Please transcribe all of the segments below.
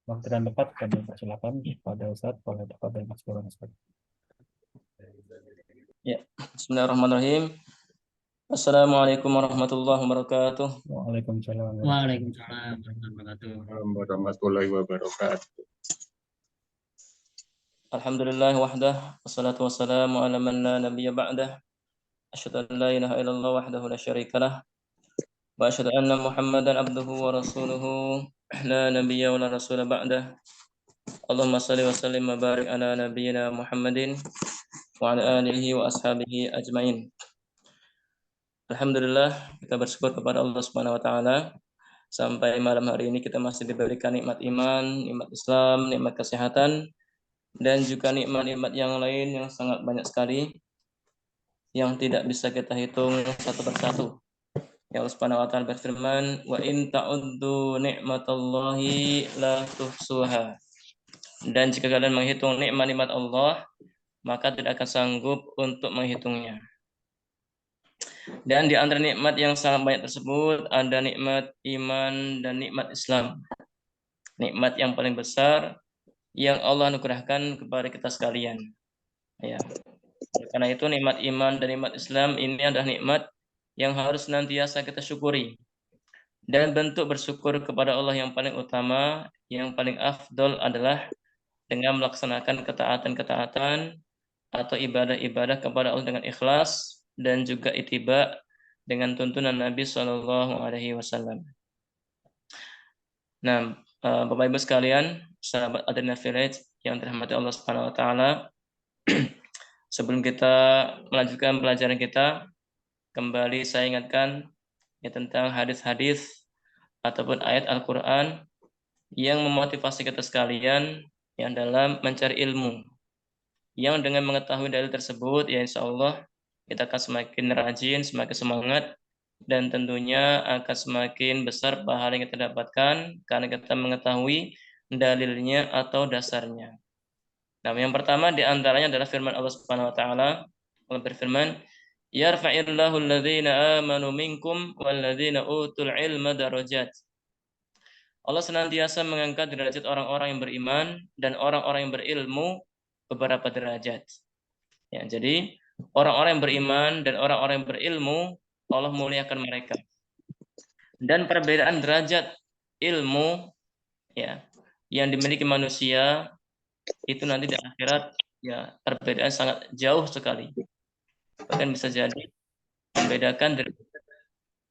Waktu dan tempat kami persilakan pada Ustadz oleh Bapak dan Mas Boran Ustadz. Ya, Bismillahirrahmanirrahim. Assalamualaikum warahmatullahi wabarakatuh. Waalaikumsalam Waalaikumsalam warahmatullahi wabarakatuh. Alhamdulillah wahdah, wassalatu wassalamu ala man la nabiyya ba'dah. Asyhadu an la ilaha illallah wahdahu la syarikalah wa asyhadu anna Muhammadan abduhu wa rasuluhu la nabiyya wa la rasula ba'dah. Allahumma shalli wa sallim wa barik ala nabiyyina Muhammadin wa ala alihi wa ashabihi ajmain. Alhamdulillah, kita bersyukur kepada Allah Subhanahu wa taala sampai malam hari ini kita masih diberikan nikmat iman, nikmat Islam, nikmat kesehatan, dan juga nikmat-nikmat yang lain yang sangat banyak sekali yang tidak bisa kita hitung satu persatu. Ya Allah Subhanahu wa taala berfirman, "Wa in ta'uddu ni'matallahi la tuhsuha." Dan jika kalian menghitung nikmat-nikmat Allah, maka tidak akan sanggup untuk menghitungnya. Dan di antara nikmat yang sangat banyak tersebut ada nikmat iman dan nikmat Islam. Nikmat yang paling besar yang Allah anugerahkan kepada kita sekalian. Ya. Karena itu nikmat iman dan nikmat Islam ini adalah nikmat yang harus senantiasa kita syukuri. Dan bentuk bersyukur kepada Allah yang paling utama, yang paling afdol adalah dengan melaksanakan ketaatan-ketaatan atau ibadah-ibadah kepada Allah dengan ikhlas dan juga ittiba dengan tuntunan Nabi Shallallahu Alaihi Wasallam. Nah, Bapak Ibu sekalian, sahabat Adana Village yang dirahmati Allah Subhanahu Wa Taala, sebelum kita melanjutkan pelajaran kita, kembali saya ingatkan ya, tentang hadis-hadis ataupun ayat Al-Quran yang memotivasi kita sekalian yang dalam mencari ilmu. Yang dengan mengetahui dalil tersebut, ya insya Allah kita akan semakin rajin, semakin semangat, dan tentunya akan semakin besar pahala yang kita dapatkan karena kita mengetahui dalilnya atau dasarnya. Nah, yang pertama di antaranya adalah firman Allah Subhanahu wa taala. Allah berfirman, "Yarfa'illahu alladhina amanu minkum walladhina utul ilma darajat." Allah senantiasa mengangkat derajat orang-orang yang beriman dan orang-orang yang berilmu beberapa derajat. Ya, jadi orang-orang yang beriman dan orang-orang yang berilmu Allah muliakan mereka. Dan perbedaan derajat ilmu ya yang dimiliki manusia itu nanti di akhirat ya perbedaan sangat jauh sekali. Bahkan bisa jadi membedakan dari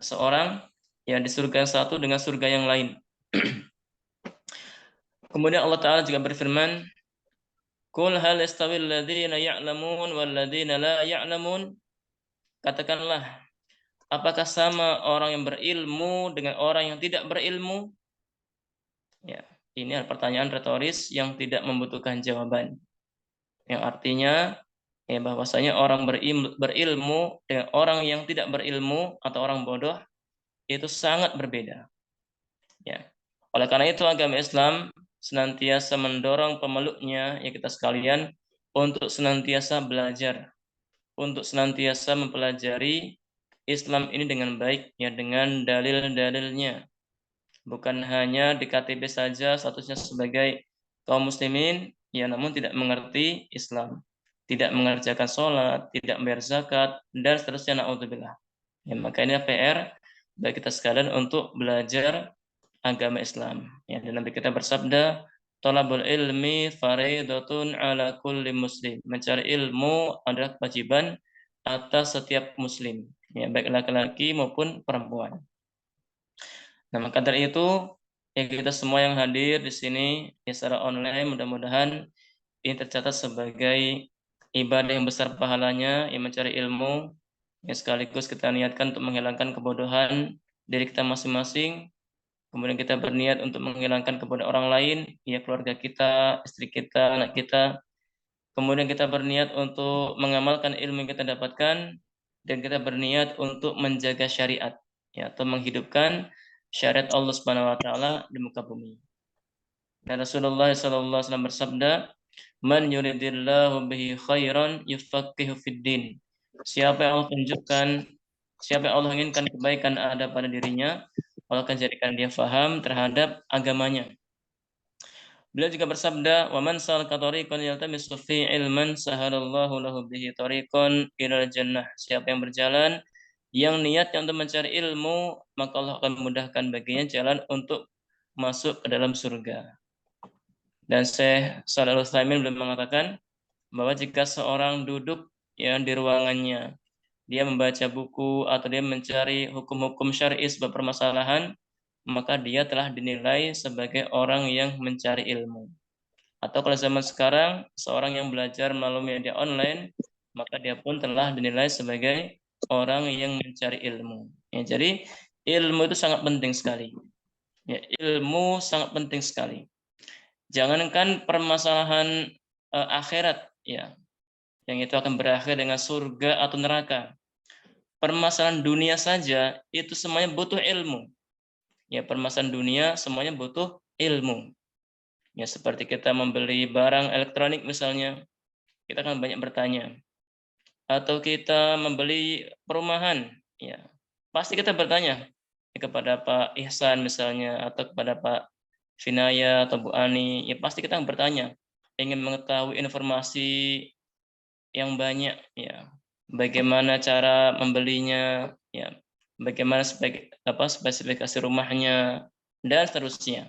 seorang yang di surga yang satu dengan surga yang lain. Kemudian Allah Ta'ala juga berfirman, "Qul hal yastawil ladzina ya'lamun wal ladzina la ya'lamun?" Katakanlah, apakah sama orang yang berilmu dengan orang yang tidak berilmu? Ya, ini adalah pertanyaan retoris yang tidak membutuhkan jawaban. Yang artinya ya bahwasanya orang berilmu dengan orang yang tidak berilmu atau orang bodoh itu sangat berbeda. Ya. Oleh karena itu agama Islam senantiasa mendorong pemeluknya ya kita sekalian untuk senantiasa belajar, untuk senantiasa mempelajari Islam ini dengan baik ya dengan dalil-dalilnya. Bukan hanya di KTP saja statusnya sebagai kaum muslimin ya namun tidak mengerti Islam, tidak mengerjakan sholat, tidak membayar zakat dan seterusnya naudzubillah. Ya, maka ini PR bagi kita sekalian untuk belajar agama Islam. Ya, dan Nabi kita bersabda, "Thalabul ilmi fariidatun ala kulli muslim." Mencari ilmu adalah kewajiban atas setiap muslim, ya baik laki-laki maupun perempuan. Nah, maka dari itu ya kita semua yang hadir di sini ya secara online mudah-mudahan ini tercatat sebagai ibadah yang besar pahalanya yang mencari ilmu ya sekaligus kita niatkan untuk menghilangkan kebodohan diri kita masing-masing. Kemudian kita berniat untuk menghilangkan kebodohan orang lain, ya keluarga kita, istri kita, anak kita. Kemudian kita berniat untuk mengamalkan ilmu yang kita dapatkan dan kita berniat untuk menjaga syariat, ya atau menghidupkan syariat Allah Subhanahu wa taala di muka bumi. Dan Rasulullah SAW bersabda, "Man yuridillahu bihi khairan yufaqihu fid din." Siapa yang Allah tunjukkan, siapa yang Allah inginkan kebaikan ada pada dirinya, Allah akan jadikan dia faham terhadap agamanya. Beliau juga bersabda, "Wa man salaka tariqan yaltamisu fi ilman sahalallahu lahu bihi tariqan ilal jannah." Siapa yang berjalan yang niatnya untuk mencari ilmu, maka Allah akan memudahkan baginya jalan untuk masuk ke dalam surga. Dan Syekh Shalih Al-Utsaimin belum mengatakan bahwa jika seorang duduk di ruangannya, dia membaca buku atau dia mencari hukum-hukum syar'i sebuah permasalahan, maka dia telah dinilai sebagai orang yang mencari ilmu. Atau kalau zaman sekarang, seorang yang belajar melalui media online, maka dia pun telah dinilai sebagai orang yang mencari ilmu. Ya, jadi ilmu itu sangat penting sekali. Ya, ilmu sangat penting sekali. Jangankan permasalahan akhirat, ya, yang itu akan berakhir dengan surga atau neraka. Permasalahan dunia saja itu semuanya butuh ilmu. Ya, permasalahan dunia semuanya butuh ilmu. Ya, seperti kita membeli barang elektronik misalnya, kita akan banyak bertanya. Atau kita membeli perumahan, ya, pasti kita bertanya kepada Pak Ihsan misalnya, atau kepada Pak Vinaya atau Bu Ani, ya pasti kita bertanya, ingin mengetahui informasi yang banyak, ya, bagaimana cara membelinya, ya, bagaimana spesifikasi rumahnya, dan seterusnya.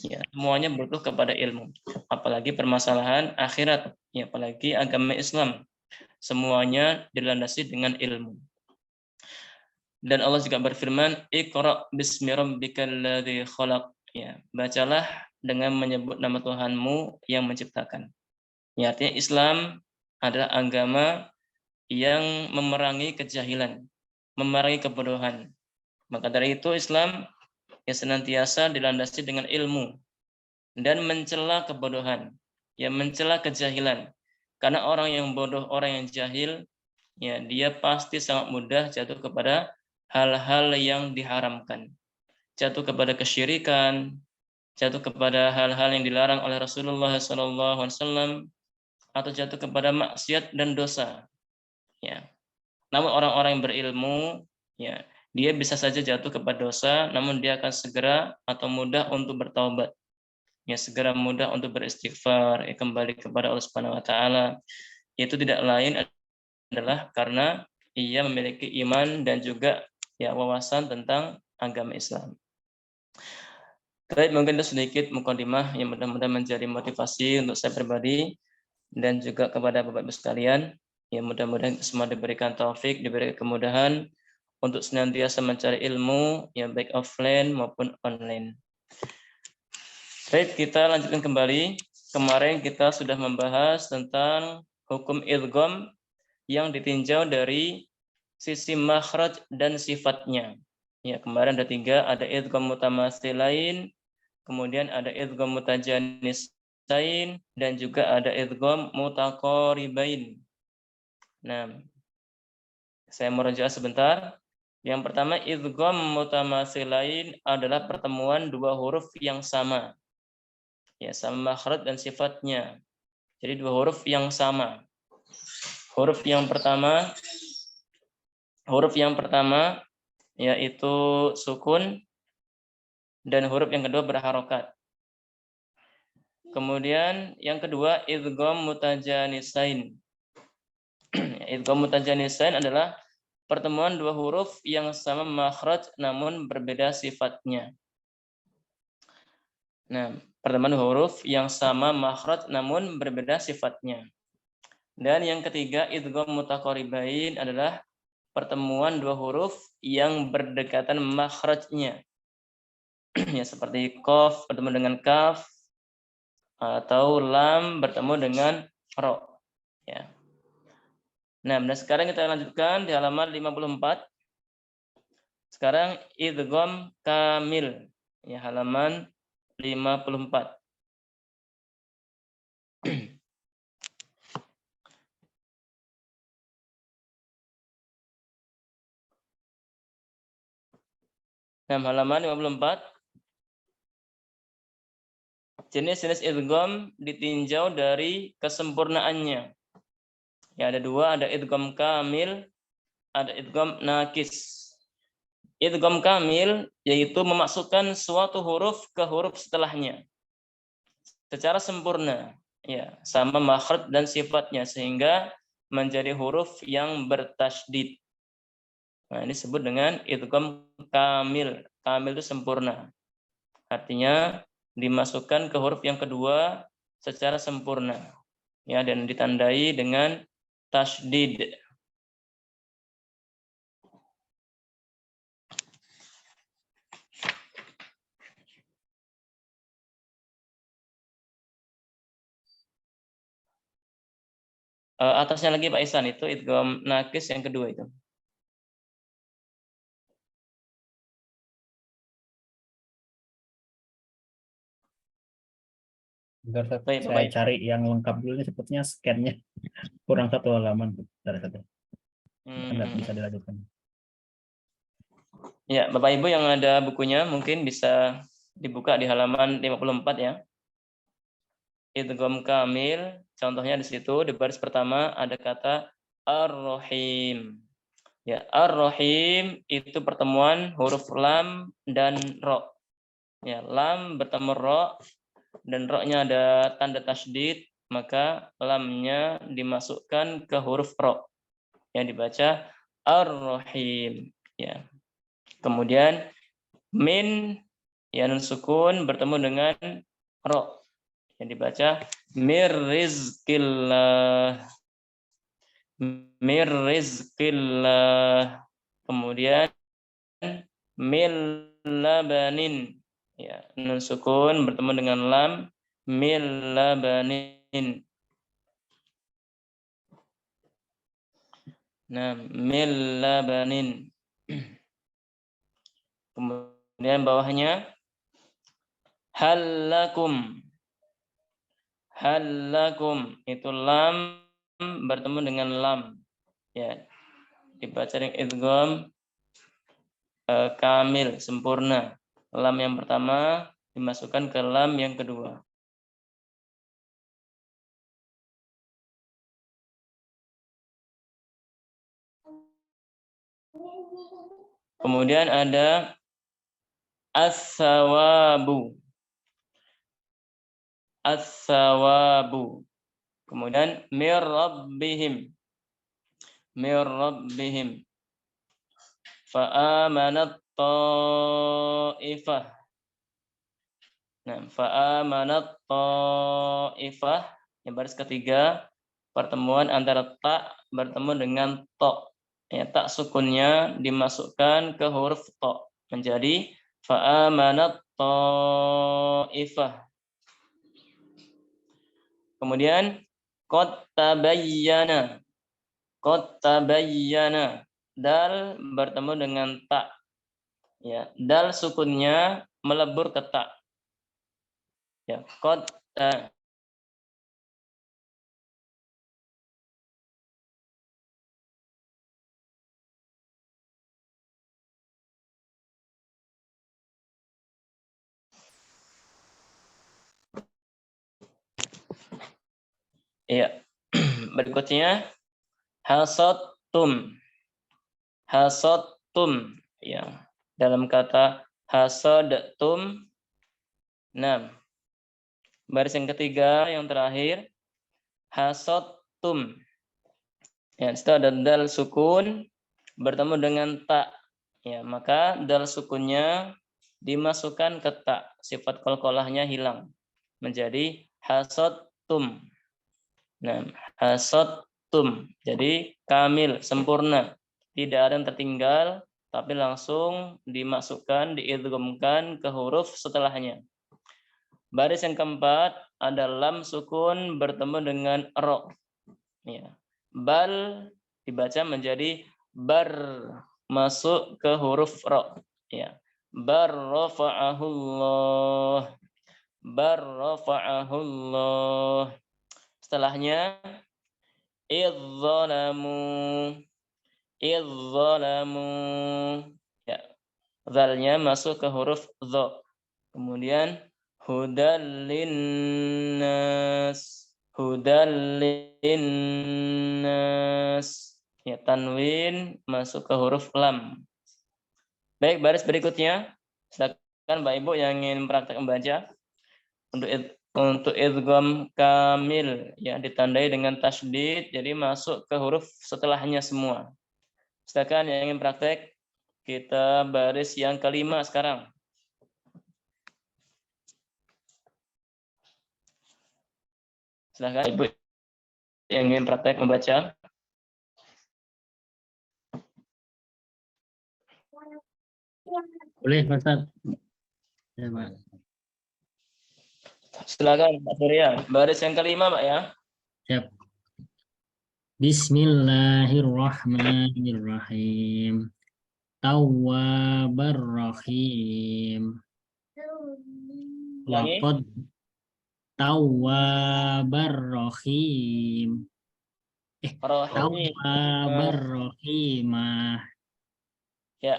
Ya, semuanya butuh kepada ilmu. Apalagi permasalahan akhirat, ya, apalagi agama Islam. Semuanya dilandasi dengan ilmu. Dan Allah juga berfirman, "Iqra bismi rabbikal ladzi khalaq." Ya, bacalah dengan menyebut nama Tuhanmu yang menciptakan. Ya, artinya Islam adalah agama yang memerangi kejahilan, memerangi kebodohan. Maka dari itu Islam yang senantiasa dilandasi dengan ilmu dan mencela kebodohan, ya, mencela kejahilan. Karena orang yang bodoh, orang yang jahil, ya, dia pasti sangat mudah jatuh kepada hal-hal yang diharamkan, jatuh kepada kesyirikan, jatuh kepada hal-hal yang dilarang oleh Rasulullah SAW, atau jatuh kepada maksiat dan dosa. Ya. Namun orang-orang yang berilmu, ya, dia bisa saja jatuh kepada dosa, namun dia akan segera atau mudah untuk bertaubat. Ya, segera mudah untuk beristighfar, ya, kembali kepada Allah Subhanahu wa taala. Itu tidak lain adalah karena ia memiliki iman dan juga, ya, wawasan tentang agama Islam. Baik, mungkin itu sedikit mukadimah yang mudah-mudahan menjadi motivasi untuk saya pribadi dan juga kepada Bapak Ibu sekalian. Ya, mudah-mudahan semua diberikan taufik, diberikan kemudahan untuk senantiasa mencari ilmu, ya, baik offline maupun online. Baik, kita lanjutkan kembali. Kemarin kita sudah membahas tentang hukum idgham yang ditinjau dari sisi makhraj dan sifatnya. Ya, kemarin ada 3, ada idgham mutamatsilain, kemudian ada idgham mutajanisain, dan juga ada idgham mutaqaribain. Nah, saya merujuk sebentar. Yang pertama, idgham mutamatsilain adalah pertemuan dua huruf yang sama. Ya, sama makhraj dan sifatnya. Jadi dua huruf yang sama. Huruf yang pertama yaitu sukun dan huruf yang kedua berharokat. Kemudian yang kedua idgham mutajanisain. Idgham mutajanisain adalah pertemuan dua huruf yang sama makhraj namun berbeda sifatnya. Nah, pertemuan huruf yang sama makhraj namun berbeda sifatnya. Dan yang ketiga idgham mutaqaribain adalah pertemuan dua huruf yang berdekatan makhrajnya. Ya, seperti qaf bertemu dengan kaf atau lam bertemu dengan ro. Ya. Nah, dan sekarang kita lanjutkan di halaman 54. Sekarang idgham kamil. Ya, halaman 54. Nah, halaman 54. Jenis-jenis idgham ditinjau dari kesempurnaannya. Ya, ada 2, ada idgham kamil, ada idgham nakis. Idgham kamil yaitu memasukkan suatu huruf ke huruf setelahnya. secara sempurna, ya, sama makhraj dan sifatnya sehingga menjadi huruf yang bertasydid. Nah, ini disebut dengan idgham kamil. Kamil itu sempurna. Artinya dimasukkan ke huruf yang kedua secara sempurna. Ya, dan ditandai dengan tasydid. Atasnya lagi Pak Ihsan itu idgham nakis yang kedua itu. Bentar, Baik, saya Bapak. cari yang lengkap dulu nih, sepertinya scan-nya kurang 1 halaman. Bentar. Enggak bisa dilanjutkan. Ya, Bapak Ibu yang ada bukunya mungkin bisa dibuka di halaman 54 ya. Idgham kamil, contohnya di situ di baris pertama ada kata Ar-Rahim. Ya, Ar-Rahim itu pertemuan huruf lam dan ro. Ya, lam bertemu ro dan ro-nya ada tanda tasydid, maka lamnya dimasukkan ke huruf ro yang dibaca Ar-Rahim. Ya. Kemudian min ya nun sukun bertemu dengan ro yang dibaca mir rizqillah. Mir rizqillah. Kemudian mil labanin ya nun sukun bertemu dengan lam mil labanin. Nah, mil labanin. Kemudian bawahnya halakum. Halakum itu lam bertemu dengan lam. Ya. Dibaca dengan idgham kamil sempurna. Lam yang pertama dimasukkan ke lam yang kedua. Kemudian ada as-sawabu. As-sawabu. Kemudian mir rabbihim. Mir rabbihim. Fa'amanat ta'ifah. Nah, fa'amanat ta'ifah yang baris ketiga pertemuan antara ta bertemu dengan to. Ya, tak sukunnya dimasukkan ke huruf to menjadi fa'amanat ta'ifah. Kemudian qad tabayyana. Qad tabayyana. Dal bertemu dengan ta. Ya, dal sukunnya melebur ke ta. Ya, qad Iya. Berikutnya hasodtum. Hasodtum ya. Dalam kata hasodtum. Nah, baris yang ketiga yang terakhir hasodtum. Ya, itu ada dal sukun bertemu dengan ta. Ya, maka dal sukunnya dimasukkan ke ta. Sifat qalqalahnya hilang menjadi hasodtum. Nah, hasodtum. Jadi kamil, sempurna. Tidak ada yang tertinggal, tapi langsung dimasukkan, diidghamkan ke huruf setelahnya. Baris yang keempat ada lam sukun bertemu dengan ro. Ya. Bal dibaca menjadi bar, masuk ke huruf ro. Ya. Bar rafa'ahullah. Bar rafa'ahullah. Setelahnya idzalamu ya, zalnya masuk ke huruf dha. Kemudian hudal linnas ya, tanwin masuk ke huruf lam. Baik, baris berikutnya silakan Mbak Ibu yang ingin praktek membaca untuk Untuk idgham kamil yang ditandai dengan tasydid, jadi masuk ke huruf setelahnya semua. Silakan yang ingin praktek, kita baris yang kelima sekarang. Silakan Ibu yang ingin praktek membaca. Boleh, Ustaz. Ya, Pak. Silakan Pak Surya, baris yang kelima Pak ya. Siap. Bismillahirrahmanirrahim. Tawwabar rahim. Ulangi. Waqad tawwabar rahim. Rohim. Tawwabar rahimah. Ya.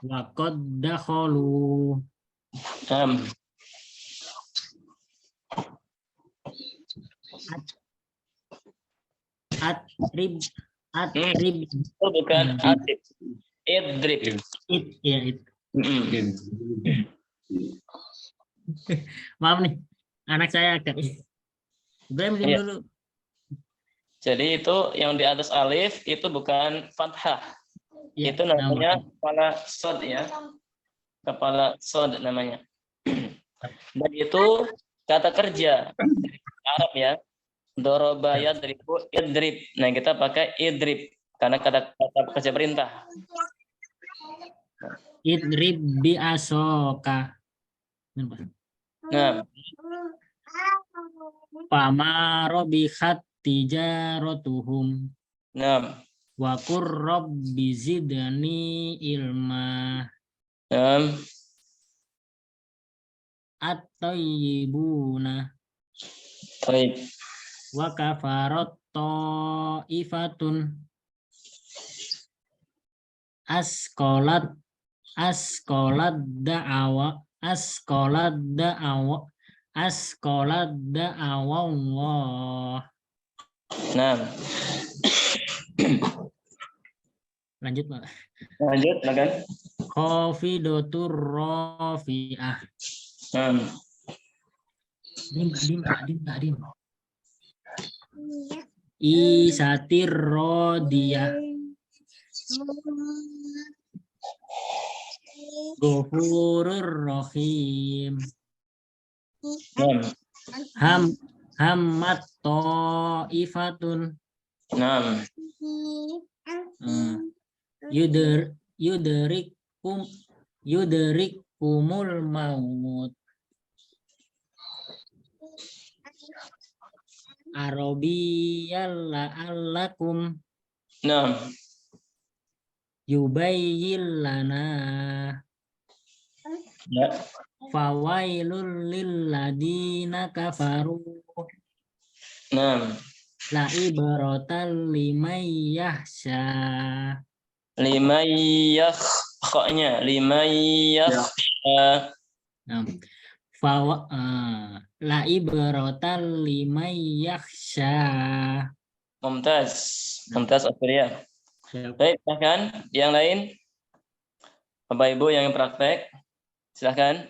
Waqad dakhalu. Atrib Itu bukan atib. Idrib. it. Maaf nih, anak saya agak Ibrahim Iya. dulu. Jadi itu yang di atas alif itu bukan fathah. Ya, Itu namanya kepala sod ya. Kepala sod namanya. Dan itu kata kerja Arab ya. Doroba yadribu idrib. Nah, kita pakai idrib karena kata kerja perintah. Idrib bi asoka. Nah, Pama robihat tijaratuhum. nah, Wa qur rabbi zidni ilma. nah. At-tayyibuna. Baik. Wa kafarat ta'ifatun. Askolat da'awa Allah. Nah, Lanjut, Pak. lanjut, silakan. Khafidatur rafi'ah. Nah, Dim. Isatir rodiyah. Ghafurur rahim. nah, Hammat ta'ifatun. nah. Yudrikumul maut. Arabiyal la'allakum Nah, yubayyin lana. ya. Fawailul lil ladina kafaru. Nah, La ibaratan liman yahsya. Limayyakh-nya limayyakh. La ibaratan liman yahsya. Mumtaz Akhirnya. Siap. Baik, silakan yang lain. Bapak Ibu yang praktek, silakan.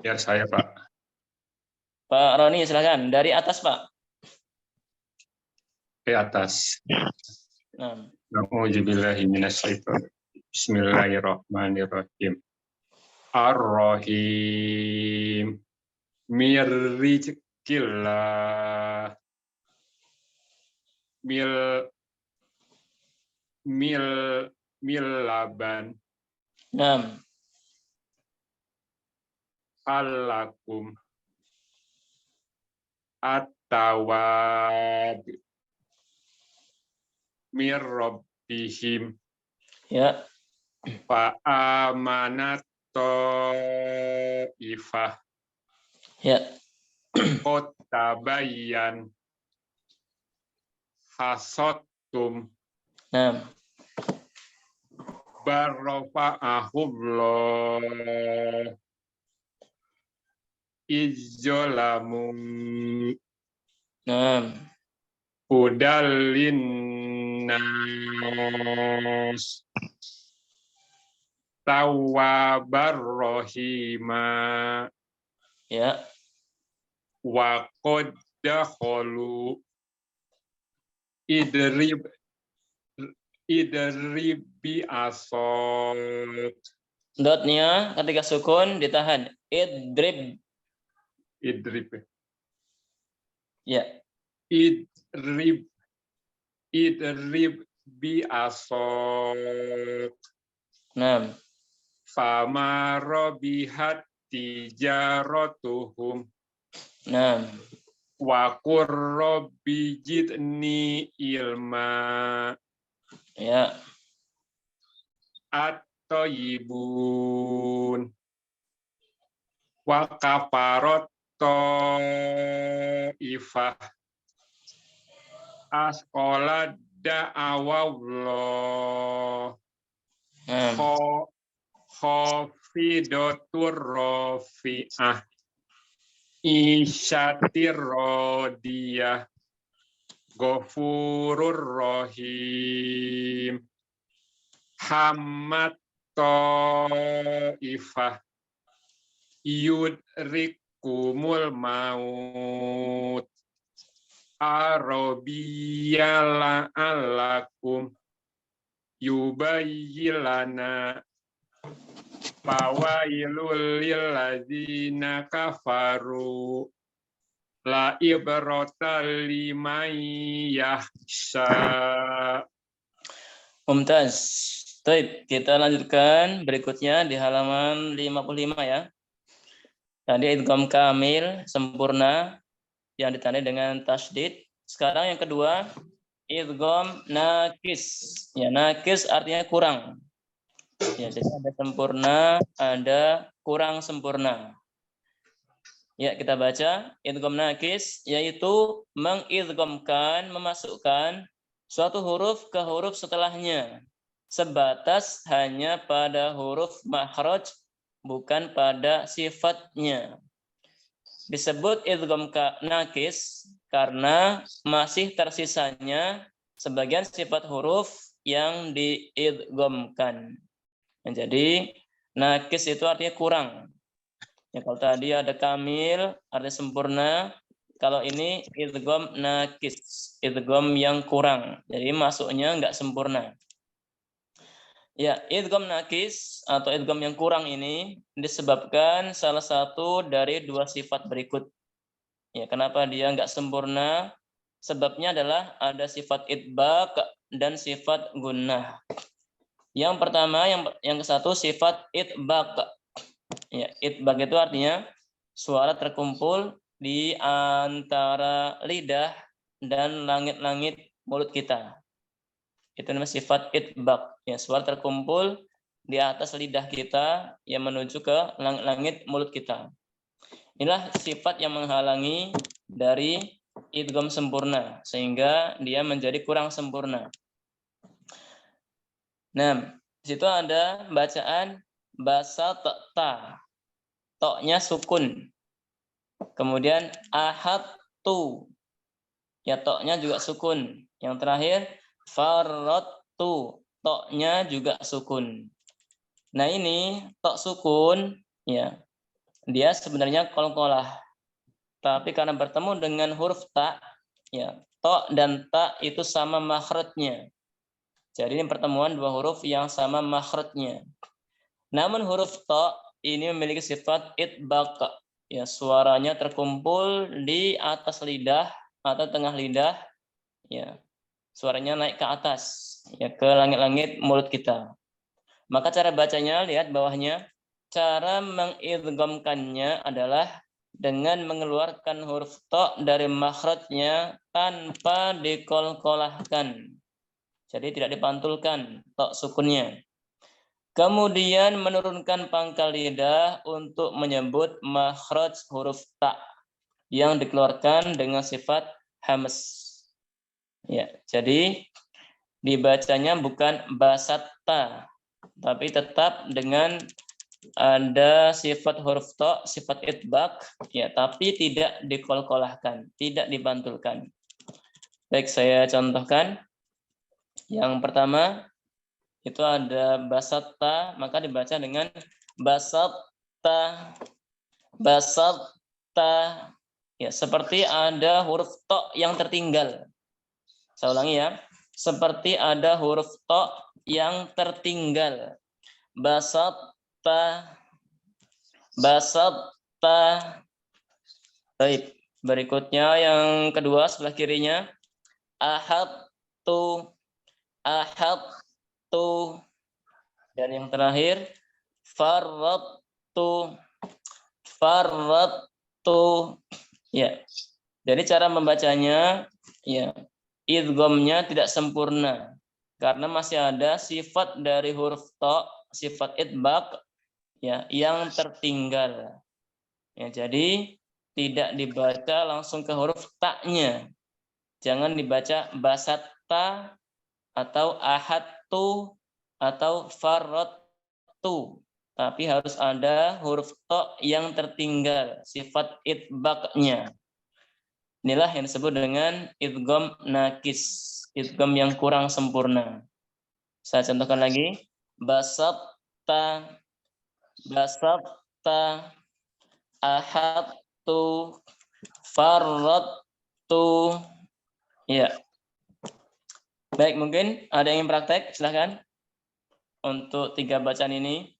Ya, saya Pak. Pak Roni, silakan. Dari atas, Pak. Ke atas. Nah. A'udzubillahi minasyaitonir rajim. Bismillahirrahmanirrahim. Ar-Rahim. Mirrizqillah. Mil laban. Nah. Alakum. At-tawab. Mir rabbihim. Ya. Fa'amanat ta'ifah. Ya. Kotabayan. Hasottum. Nah. Barrofa'ahullah. Izzolamun. Nah. Hudalin nas. tawwabar rahima Ya. wa qad dakhalu idrib bi asot. Dotnya ketika sukun ditahan. Idrib. Ya. Idrib bi asot. Nah. Fama robihat tijaratuhum. Nah. Wa qur rabbi jidni ilma. Ya. At-tayyibun. Wa kafarat ta'ifah. Asqala da'awallah. Khofidotur rofi'ah. Isyatir rodiyah. Ghafurur rahim. Hamad ta'ifah. Yudrikumul maut. Arabiyala alakum. Yubayyilana. Fawailul lilladzina kafaru. La ibrata liman yakhsha. Mumtaz. Baik, kita lanjutkan berikutnya di halaman 55 ya. Tadi idgham kamil sempurna yang ditandai dengan tasydid. Sekarang yang kedua idgham nakis. Ya, nakis artinya kurang. Ya, jadi ada sempurna, ada kurang sempurna. Ya, kita baca idgham nakis yaitu mengidghamkan, memasukkan suatu huruf ke huruf setelahnya sebatas hanya pada huruf makhraj bukan pada sifatnya. Disebut idgham nakis karena masih tersisanya sebagian sifat huruf yang diidghamkan. Jadi nakis itu artinya kurang. Ya, kalau tadi ada kamil artinya sempurna, kalau ini idgham nakis, idgham yang kurang. Jadi masuknya enggak sempurna. Ya, idgham nakis atau idgham yang kurang ini disebabkan salah satu dari dua sifat berikut. Ya, kenapa dia enggak sempurna? Sebabnya adalah ada sifat idbaq dan sifat gunnah. Yang pertama, yang ke satu sifat idbaq. Ya, idbaq itu artinya suara terkumpul di antara lidah dan langit-langit mulut kita. Itu namanya sifat idbaq. Ya, suara terkumpul di atas lidah kita yang menuju ke langit-langit mulut kita. Inilah sifat yang menghalangi dari idgham sempurna sehingga dia menjadi kurang sempurna. Nah, di situ ada bacaan basat ta. Toknya sukun. Kemudian ahad tu. Ya, toknya juga sukun. Yang terakhir farrat tu. Toknya juga sukun. Nah, ini tok sukun ya. Dia sebenarnya qalqalah. Tapi karena bertemu dengan huruf ta, ya, tok dan ta itu sama makhrajnya. Jadi ini pertemuan dua huruf yang sama makhrajnya. Namun huruf ta ini memiliki sifat idbaq. Ya, suaranya terkumpul di atas lidah atau tengah lidah. Ya, suaranya naik ke atas, ya, ke langit-langit mulut kita. Maka cara bacanya lihat bawahnya. Cara mengidghamkannya adalah dengan mengeluarkan huruf ta dari makhrajnya tanpa dikolkolahkan. Jadi tidak dipantulkan ta sukunnya. Kemudian menurunkan pangkal lidah untuk menyebut makhraj huruf ta yang dikeluarkan dengan sifat hams. Ya, jadi dibacanya bukan basatta, tapi tetap dengan ada sifat huruf ta, sifat idbaq, ya, tapi tidak dikolkolahkan, tidak dipantulkan. Baik, saya contohkan. Yang pertama, itu ada basatta, maka dibaca dengan basatta, basatta. Ya, seperti ada huruf to yang tertinggal. Saya ulangi ya. Seperti ada huruf to yang tertinggal. Basatta, basatta. Baik. Berikutnya yang kedua sebelah kirinya. Ahadtu, ahadtu. Dan yang terakhir farrattu, farrattu. Ya. Jadi cara membacanya ya idghamnya tidak sempurna karena masih ada sifat dari huruf to, sifat idbaq ya yang tertinggal. Ya, jadi tidak dibaca langsung ke huruf ta-nya. Jangan dibaca basatta atau ahadtu atau farrattu. Tapi harus ada huruf to yang tertinggal, sifat idbaqnya. Inilah yang disebut dengan idgham nakis, idgham yang kurang sempurna. Saya contohkan lagi. Basatta, basatta, ahadtu, farrattu. Ya. Baik, mungkin ada yang ingin praktek, silahkan. Untuk 3 bacaan ini.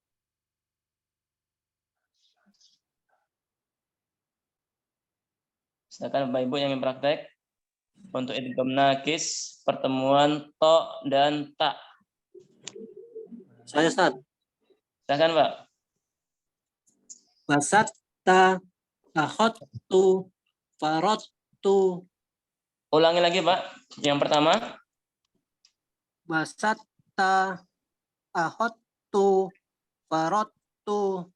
Silakan Bapak Ibu yang ingin praktek untuk idgham nakis pertemuan to dan ta. Saya Ustaz. Silakan Pak. Basatta, akhadtu, faradtu. Ulangi lagi Pak. Yang pertama. Basatta, akhadtu, faradtu.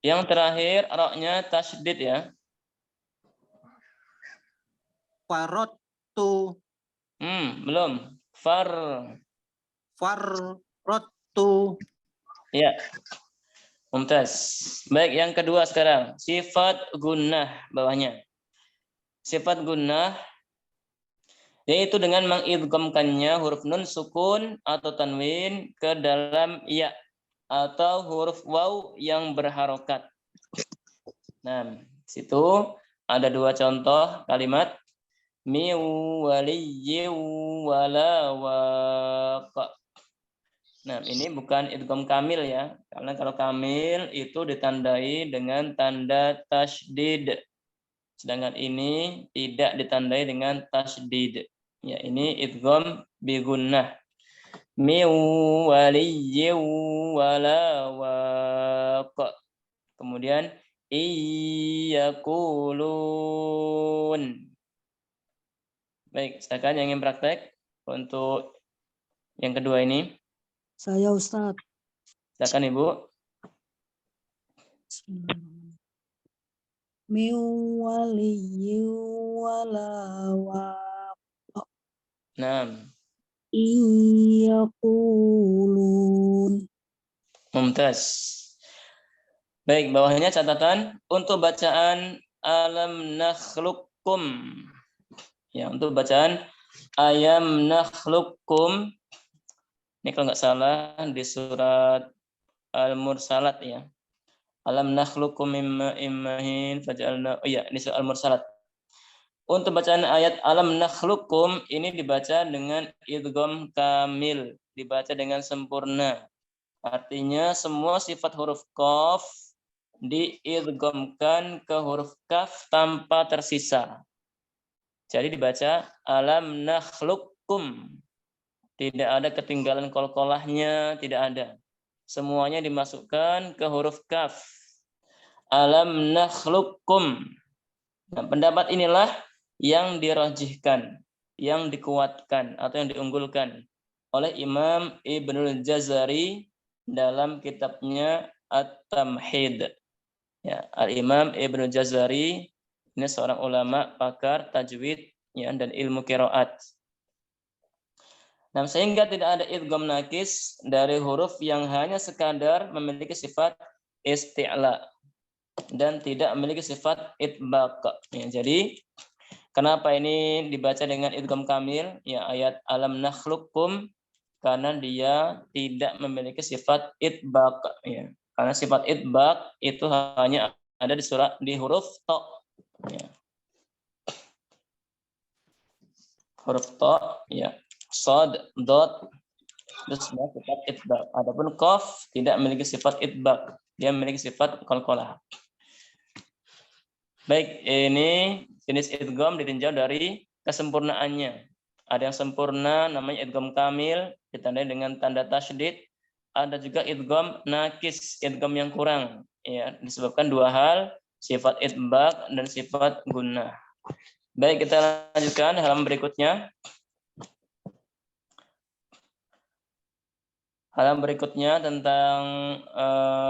Yang terakhir roknya tasydid ya. Faradtu. Belum. Farradtu. Ya. Mumtaz. Baik, yang kedua sekarang. Sifat gunnah bawahnya. Sifat gunnah yaitu dengan mengidghamkannya huruf nun sukun atau tanwin ke dalam ya atau huruf waw yang berharokat. Nah, situ ada 2 contoh kalimat mi waliyyi wala waqa. Nah, ini bukan idgham kamil ya. Karena kalau kamil itu ditandai dengan tanda tasydid. Sedangkan ini tidak ditandai dengan tasydid. Ya, ini idgham bi gunnah. Mi waliyyi wala waqa. Kemudian iyaqulun. Baik, silakan yang ingin praktek untuk yang kedua ini. Saya Ustadz. Silakan Ibu. Mi waliyyi wala waqa. Nah. Iyaqulun. Mumtaz. Baik, bawahnya catatan untuk bacaan alam nakhluqkum. Ya, untuk bacaan ayam nakhluqkum. Ini kalau nggak salah di surat Al-Mursalat ya. Alam nakhluqkum mimma immahin faj'alna. Oh iya, di surat Al-Mursalat. Untuk bacaan ayat alam nakhluqkum ini dibaca dengan idgham kamil, dibaca dengan sempurna. Artinya semua sifat huruf qaf diidghamkan ke huruf kaf tanpa tersisa. Jadi dibaca alam nakhluqkum. Tidak ada ketinggalan qalqalahnya, tidak ada. Semuanya dimasukkan ke huruf kaf. Alam nakhluqkum. Nah, pendapat inilah yang dirajihkan, yang dikuatkan atau yang diunggulkan oleh Imam Ibnul Jazari dalam kitabnya At-Tamhid. Ya, Al-Imam Ibnul Jazari ini seorang ulama pakar tajwid ya, dan ilmu qiraat. Nah, sehingga tidak ada idgham nakis dari huruf yang hanya sekadar memiliki sifat isti'la dan tidak memiliki sifat itbaq. Ya, jadi kenapa ini dibaca dengan idgham kamil? Ya, ayat alam nakhluqkum karena dia tidak memiliki sifat itbaq, ya. Karena sifat itbaq itu hanya ada di huruf to, ya. Huruf to, ya. Shad, dot, itu semua sifat itbaq. Adapun qaf tidak memiliki sifat itbaq, dia memiliki sifat qalqalah. Baik, ini jenis idgham ditinjau dari kesempurnaannya. Ada yang sempurna namanya idgham kamil ditandai dengan tanda tasydid. Ada juga idgham nakis, idgham yang kurang, ya, disebabkan dua hal, sifat itbaq dan sifat gunnah. Baik, kita lanjutkan halaman berikutnya. Halaman berikutnya tentang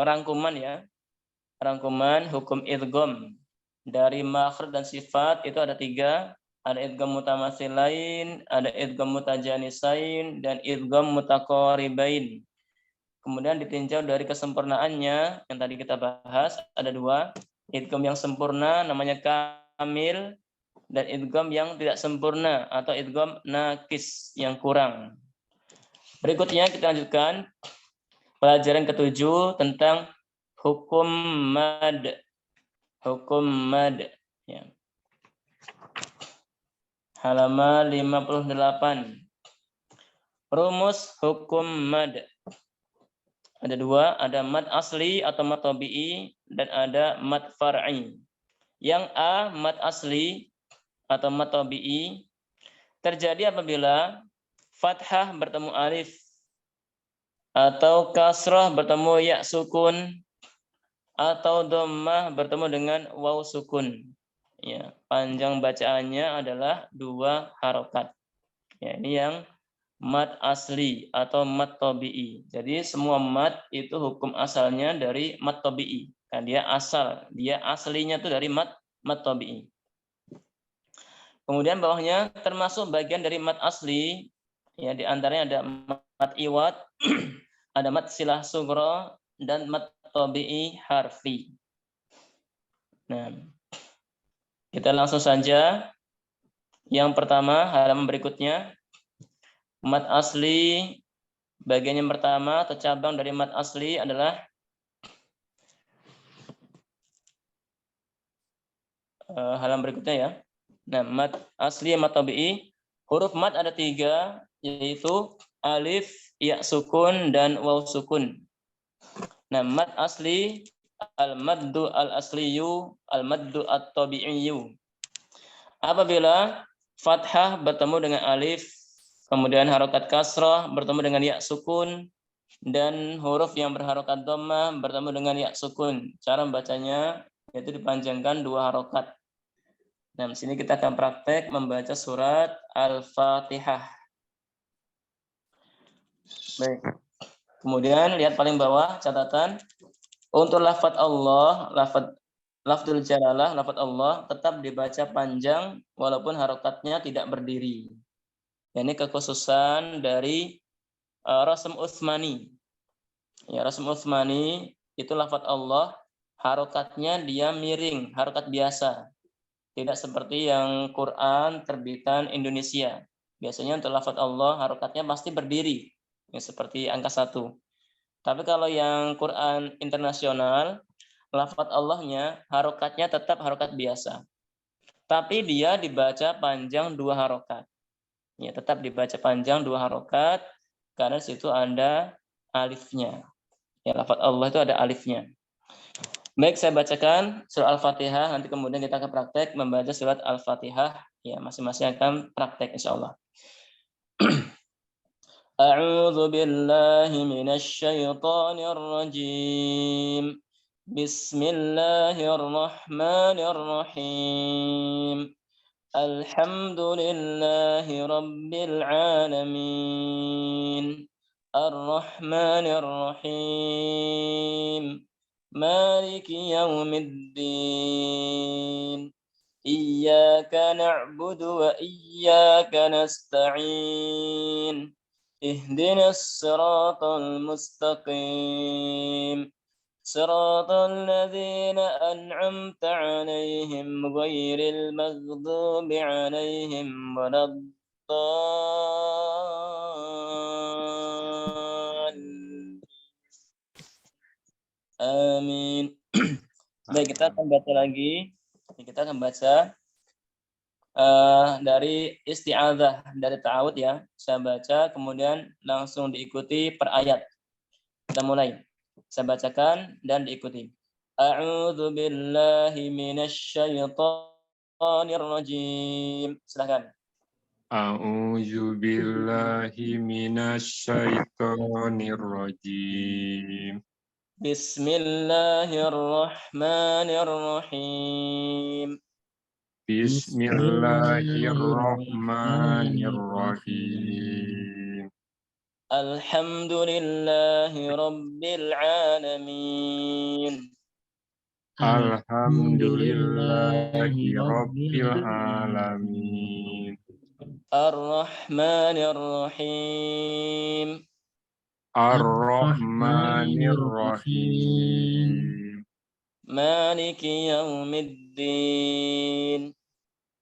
rangkuman, ya. Rangkuman hukum idgham. Dari makhraj dan sifat itu ada 3. Ada idgham mutamatsilain, ada idgham mutajanisain, dan idgham mutaqaribain. Kemudian ditinjau dari kesempurnaannya yang tadi kita bahas ada 2. Idgham yang sempurna namanya kamil, dan idgham yang tidak sempurna atau idgham nakis yang kurang. Berikutnya kita lanjutkan pelajaran ke-7 tentang hukum mad. Hukum mad, ya. Halaman 58. Rumus hukum mad. Ada 2, ada mad asli atau mad tabi'i dan ada mad far'i. Yang A, mad asli atau mad tabi'i terjadi apabila fathah bertemu alif atau kasrah bertemu ya sukun atau dhammah bertemu dengan waw sukun. Ya, panjang bacaannya adalah 2 harokat. Ya, ini yang mad asli atau mad tabi'i. Jadi semua mad itu hukum asalnya dari mad tabi'i. Kan dia aslinya itu dari mad tabi'i. Kemudian bawahnya termasuk bagian dari mad asli, ya, di antaranya ada mad iwad, ada mad silah sughra dan mad tabi'i harfi. Nah, kita langsung saja. Yang pertama, halaman berikutnya. Mad asli, bagian yang pertama atau cabang dari mad asli adalah halaman berikutnya, ya. Nah, mad asli, mad tabi'i, huruf mad ada 3, yaitu alif, ya sukun, dan waw sukun. Nah, mad asli, al-maddu al-asliyu, al-maddu at-tabi'iyu. Apabila fathah bertemu dengan alif, kemudian harokat kasrah bertemu dengan ya sukun, dan huruf yang berharokat dhammah bertemu dengan ya sukun. Cara membacanya yaitu dipanjangkan 2 harokat. Nah, di sini kita akan praktek membaca surat Al-Fatihah. Baik. Kemudian lihat paling bawah catatan. Untuk lafadz Allah, lafdzul jalalah, lafadz Allah tetap dibaca panjang walaupun harokatnya tidak berdiri. Ini kekhususan dari Rasm Utsmani. Ya, Rasm Utsmani itu lafadz Allah, harokatnya dia miring, harokat biasa. Tidak seperti yang Quran terbitan Indonesia. Biasanya untuk lafadz Allah harokatnya pasti berdiri, ya, seperti angka 1. Tapi kalau yang Quran internasional, lafadz Allahnya harokatnya tetap harokat biasa. Tapi dia dibaca panjang 2 harokat. Ya, tetap dibaca panjang 2 harokat karena situ ada alifnya. Ya, lafadz Allah itu ada alifnya. Baik, saya bacakan surah Al-Fatihah, nanti kemudian kita akan praktek membaca surat Al-Fatihah. Ya, masing-masing akan praktek insyaallah. A'udzu billahi minasy syaithanir rajim. Bismillahirrahmanirrahim. Alhamdulillahi rabbil alamin. Ar-Rahmanir Rahim. Maliki yaumiddin. Iyyaka na'budu wa iyyaka nasta'in. Ihdinas siratal mustaqim. Siratal ladzina an'amta 'alaihim ghairil maghdubi 'alaihim waladdallin. Amin. Baik, kita akan baca lagi. Kita akan baca dari isti'adzah, dari ta'awud ya. Saya baca, kemudian langsung diikuti per ayat. Kita mulai. Saya bacakan dan diikuti. A'udzu billahi minasyaitonir rajim. Silakan. A'udzu billahi minasyaitonir rajim. Bismillahirrahmanirrahim. Bismillahirrahmanirrahim. Alhamdulillahi rabbil alamin. Alhamdulillahi rabbil alamin. Ar-Rahmanir Rahim. Ar-Rahmanir Rahim. Maliki yaumiddin.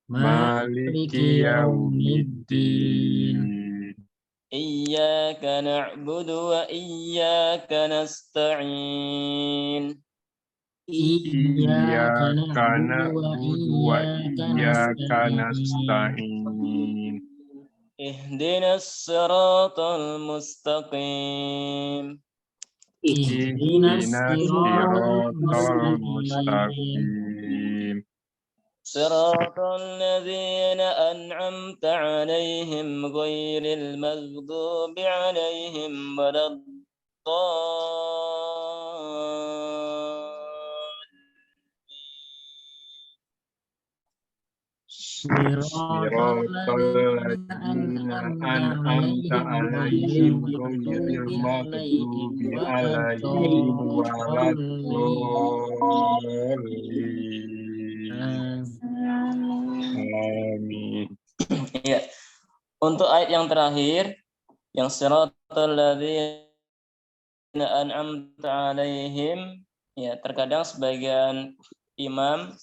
Maliki yaumiddin. Iyyaka na'budu wa iyyaka nasta'in. Iyyaka na'budu wa iyyaka nasta'in. Ihdinas siratal mustaqim. Ihdinas siratal mustaqim. Siratal ladzina an'amta 'alaihim ghairil maghdubi 'alaihim waladdallin. Siratal ladzina an'amta 'alaihim ghairil maghdubi 'alaihim waladdallin. Amin. Ya. Untuk ayat yang terakhir, yang siratal ladzina an'amta 'alaihim, ya terkadang sebagian imam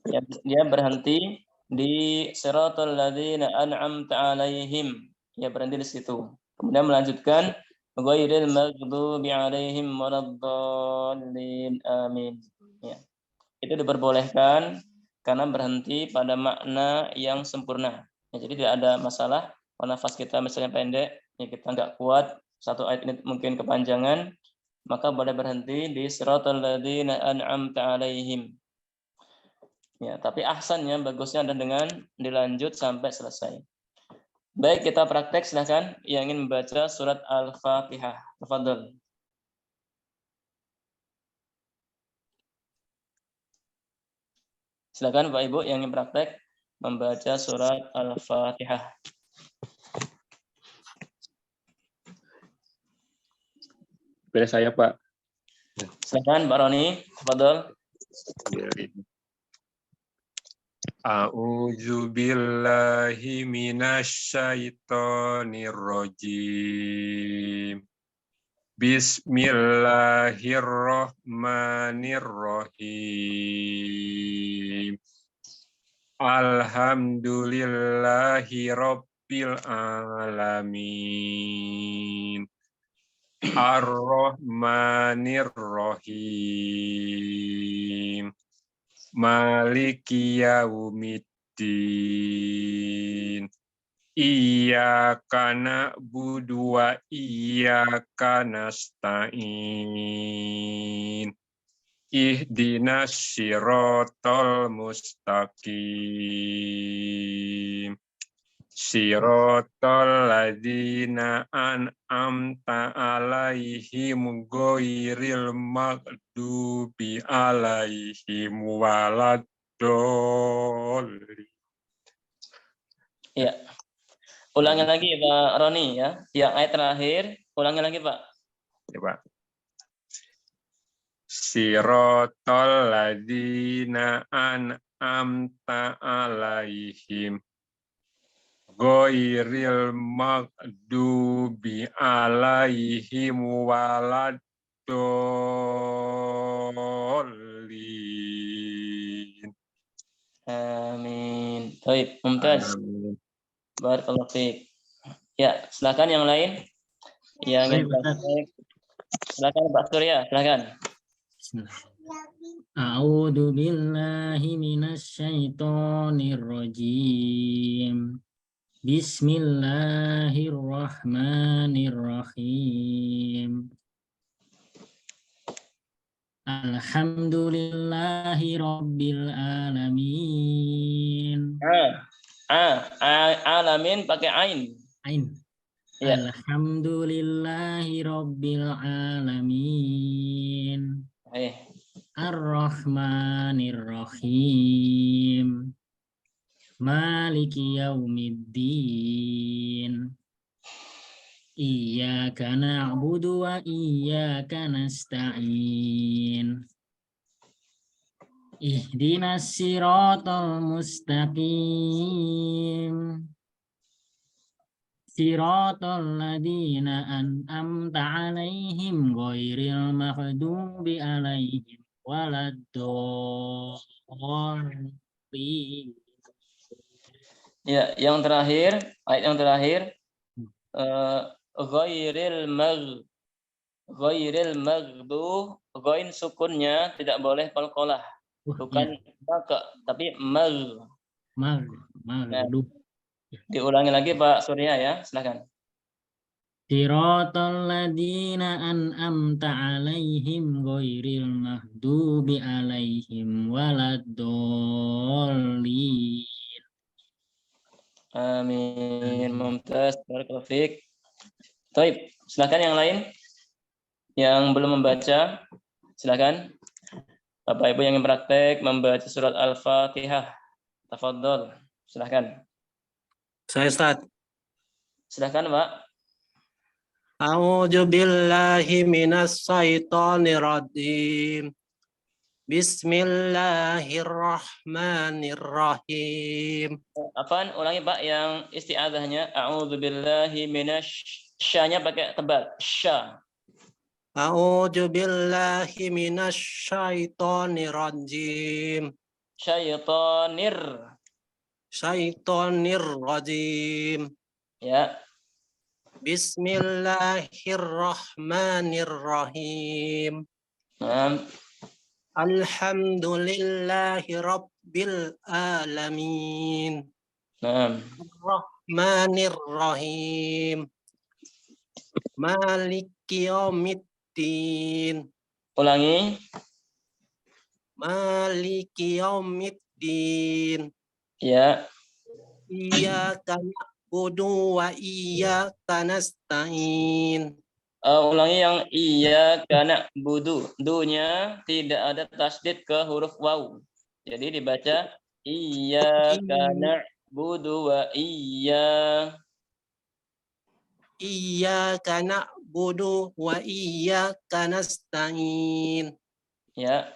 ya, dia berhenti di siratal ladzina an'amta 'alaihim, ya berhenti di situ. Kemudian melanjutkan ghairil maghdubi 'alaihim waladdallin. Amin. Ya. Itu diperbolehkan karena berhenti pada makna yang sempurna. Ya, jadi tidak ada masalah kalau nafas kita misalnya pendek, ya kita nggak kuat, satu ayat ini mungkin kepanjangan, maka boleh berhenti di siratal ladzina an'amta 'alaihim. Ya, tapi ahsannya, bagusnya ada dengan dilanjut sampai selesai. Baik, kita praktek, silakan yang ingin membaca surat Al-Fatihah. Tafadhol. Silakan Pak Ibu yang ingin praktek membaca surat Al-Fatihah. Boleh saya, Pak? Silakan Pak Roni, tafadhol. A'udzu billahi minasyaitonir rajim. Bismillahirrahmanirrahim. Alhamdulillahi rabbil alamin. Ar-Rahmanir Rahim. Maliki yaumiddin. Iyyaka na'budu wa iyyaka nasta'in. Ihdinas siratal mustaqim. Siratal ladzina an'amta 'alaihim ghairil maghdubi 'alaihim waladdallin. Ya. Ulangi lagi Pak Roni ya. Yang ayat terakhir, ulangi lagi Pak. Ya, Pak. Siratal ladzina an'amta 'alaihim ghairil maghdubi 'alaihim waladdallin. Amin. Baik, mumtaz. Amin. Barakallahu fiik. Ya, silakan yang lain yang ingin praktek. Silakan Pak Surya, silakan. Bismillah. A'udzu billahi minasyaitonir rajim. Bismillahirrahmanirrahim. Alhamdulillahi rabbil alamin. Alamin pakai ain. Ain. Ya. Alhamdulillahi rabbil alamin. Ar-Rahmanir-Rahim. Maliki yaumiddin. Iyyaka na'budu wa iyyaka nasta'in. Ihdinas siratal mustaqim. Siratal ladzina an'amta 'alaihim ghairil maghdubi 'alaihim waladdallin. Ya, yang terakhir, ayat yang terakhir ghairil maghdu, ghain sukunnya tidak boleh qalqalah. Bukan maka, tapi mag. Nah, diulangi lagi Pak Surya ya, silakan. Siratal ladzina an'amta 'alaihim ghairil maghdubi 'alaihim waladdallin. Amin. Mumtaz, barakallahu fiik. Baik, silakan yang lain yang belum membaca, silakan. Bapak Ibu yang praktek membaca surat Al-Fatihah. Tafadhol, silakan. Saya Ustaz. Silakan, Pak. A'udzu billahi minas syaitonir rajim. Bismillahirrahmanirrahim. Apaan? Ulangi Pak yang isti'adzahnya. A'udzubillahi minasy, sya-nya pakai tebal. Sya. A'udzu billahi minasy syaitonir rajim. Syaitonir. Syaitonir rajim. Ya. Bismillahirrahmanirrahim. Alhamdulillahi rabbil alamin. Ar-Rahmanir-Rahim. Maliki yaumiddin. Ulangi. Maliki yaumiddin. Ya. Iyyaka na'budu wa iyyaka nasta'in. Ulangi yang iyyaka na'budu. Du-nya tidak ada tasdid ke huruf waw. Jadi dibaca iyyaka na'budu wa iyyaka na'budu wa iyyaka nasta'in. Ya.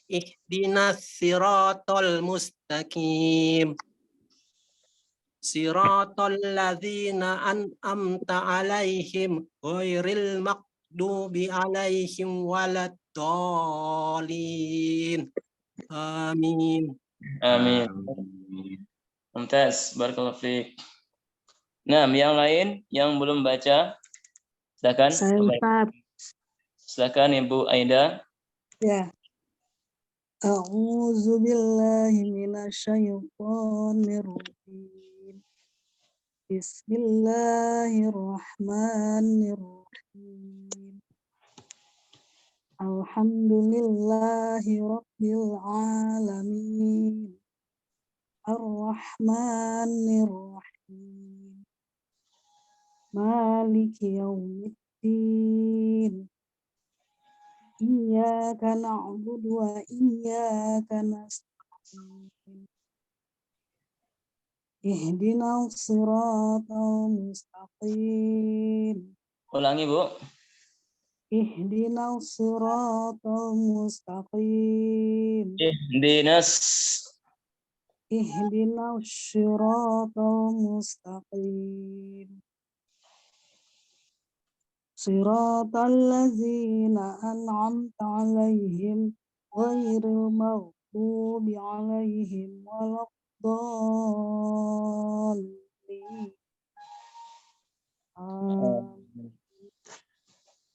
Ihdinas siratal mustaqim. Siratal ladzina an'amta 'alaihim ghairil maghdubi 'alaihim waladdallin. Amin. Amin. Mumtaz, barakallahu fiik. Nah, yang lain yang belum baca, silakan. Saya Ustaz. Silakan Ibu Aida. Ya. A'udzu billahi minasyaitonir rajim. Bismillahirrahmanirrahim. Alhamdulillahi rabbil alamin. Ar-Rahmanir-Rahim. Maliki yaumiddin. Iyyaka na'budu wa iyyaka nasta'in. Ihdinas siratal mustaqim. Ulangi, Bu. Ihdinas siratal mustaqim. Ihdinas siratal mustaqim. Siratal ladzina an'amta 'alaihim ghairil maghdubi 'alaihim waladdallin.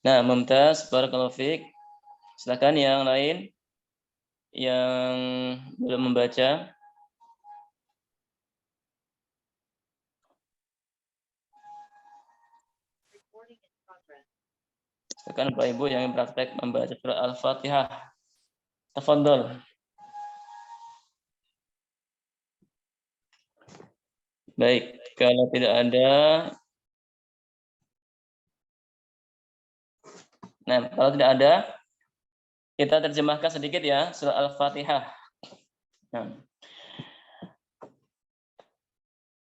Nah, Mumtaz, barakallahu fiik. Silakan yang lain yang belum membaca. Silakan Bapak Ibu yang praktek membaca surah Al-Fatihah. Tafadhol. Baik, kalau tidak ada, nah kalau tidak ada, kita terjemahkan sedikit ya surah Al-Fatihah. Nah,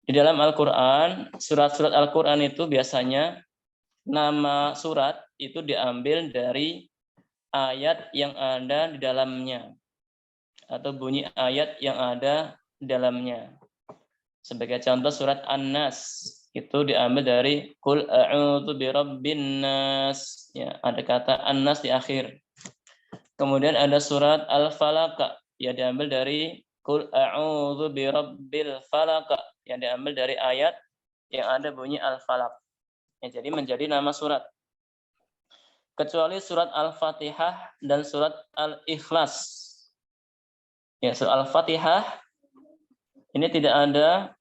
di dalam Al-Quran, surat-surat Al-Quran itu biasanya nama surat itu diambil dari ayat yang ada di dalamnya atau bunyi ayat yang ada di dalamnya. Sebagai contoh surat An-Nas itu diambil dari Qul a'udzu birabbin nas. Ya, ada kata An-Nas di akhir. Kemudian ada surat Al-Falaq yang diambil dari Qul a'udzu birabbil falaq yang diambil dari ayat yang ada bunyi Al-Falaq. Ya, jadi menjadi nama surat. Kecuali surat Al-Fatihah dan surat Al-Ikhlas. Ya, surat Al-Fatihah ini tidak ada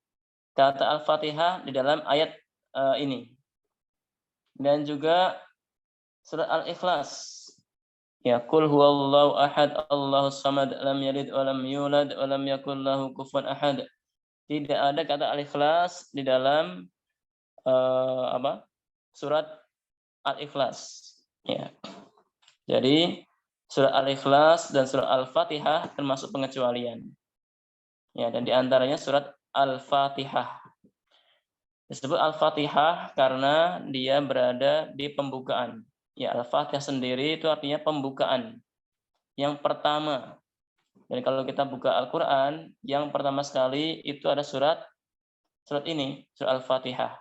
kata Al-Fatihah di dalam ayat ini. Dan juga surat Al-Ikhlas. Ya, Qul huwallahu ahad, Allahus samad, lam yalid wa lam yulad wa lam yakul lahu kufuwan ahad. Tidak ada kata Al-Ikhlas di dalam surat Al-Ikhlas. Ya. Jadi surat Al-Ikhlas dan surat Al-Fatihah termasuk pengecualian. Ya, dan diantaranya surat Al-Fatihah. Disebut Al-Fatihah karena dia berada di pembukaan. Ya, Al-Fatihah sendiri itu artinya pembukaan. Yang pertama. Dan kalau kita buka Al-Quran, yang pertama sekali itu ada surat ini, surat Al-Fatihah.